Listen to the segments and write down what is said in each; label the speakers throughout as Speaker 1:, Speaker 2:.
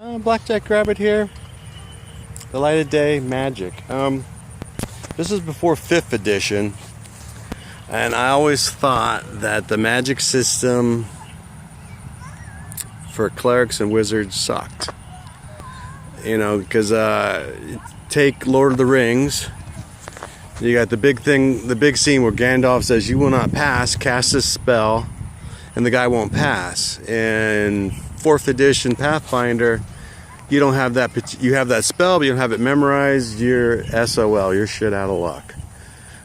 Speaker 1: Blackjack Rabbit here. The Light of Day Magic. This is before 5th edition, and I always thought that the magic system for clerics and wizards sucked. You know, because take Lord of the Rings. You got the big thing, the big scene where Gandalf says, "You will not pass, cast this spell," and the guy won't pass. In 4th edition Pathfinder, you don't have that. You have that spell, but you don't have it memorized. You're SOL. You're shit out of luck.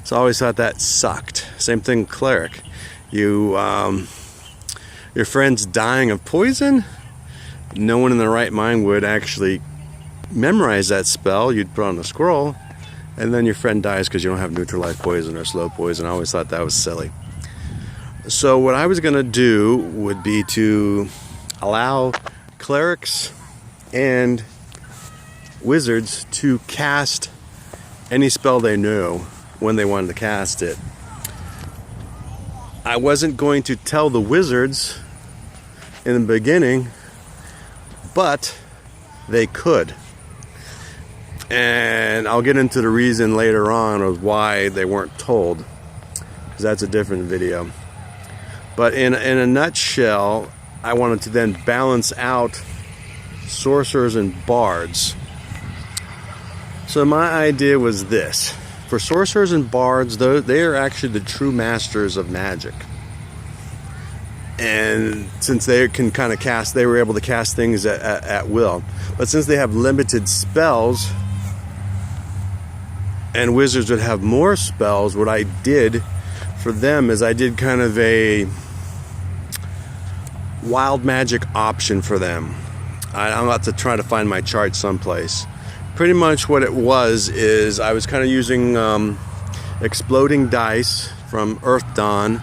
Speaker 1: So I always thought that sucked. Same thing, cleric. Your friend's dying of poison. No one in their right mind would actually memorize that spell. You'd put on a scroll, and then your friend dies because you don't have neutralized poison or slow poison. I always thought that was silly. So what I was going to do would be to allow clerics and wizards to cast any spell they knew when they wanted to cast it. I wasn't going to tell the wizards in the beginning, but they could. And I'll get into the reason later on of why they weren't told, because that's a different video. But in a nutshell, I wanted to then balance out sorcerers and bards. So my idea was this. For sorcerers and bards, they are actually the true masters of magic. And since they can kind of cast, they were able to cast things at will. But since they have limited spells, and wizards would have more spells, what I did for them is I did kind of a wild magic option for them. I'm about to try to find my chart someplace. Pretty much what it was is I was kind of using exploding dice from Earth Dawn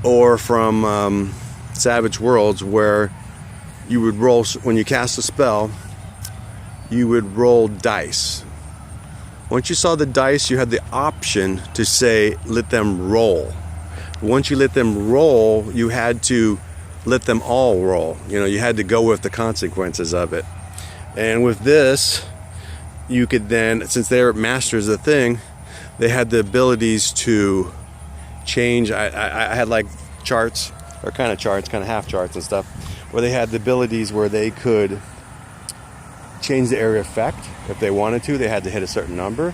Speaker 1: or from Savage Worlds, where you would roll, when you cast a spell, you would roll dice. Once you saw the dice, you had the option to say, let them roll. Once you let them roll, you had to let them all roll. You know, you had to go with the consequences of it. And with this, you could then, since they're masters of the thing, they had the abilities to change. I had like charts, or kind of charts, kind of half charts and stuff, where they had the abilities where they could change the area effect if they wanted to. They had to hit a certain number.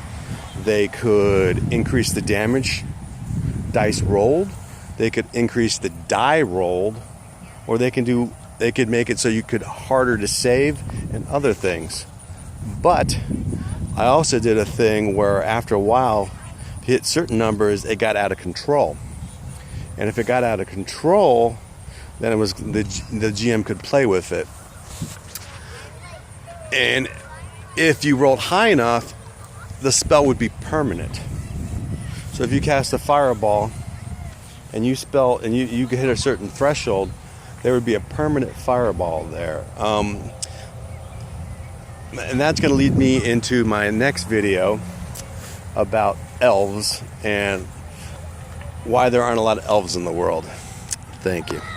Speaker 1: They could increase the damage dice rolled. They could increase the die rolled, or they could make it so you could harder to save and other things. But I also did a thing where after a while, to hit certain numbers, it got out of control. And if it got out of control, then it was the GM could play with it. And if you rolled high enough, the spell would be permanent. So if you cast a fireball and you could hit a certain threshold, there would be a permanent fireball there. And that's going to lead me into my next video about elves and why there aren't a lot of elves in the world. Thank you.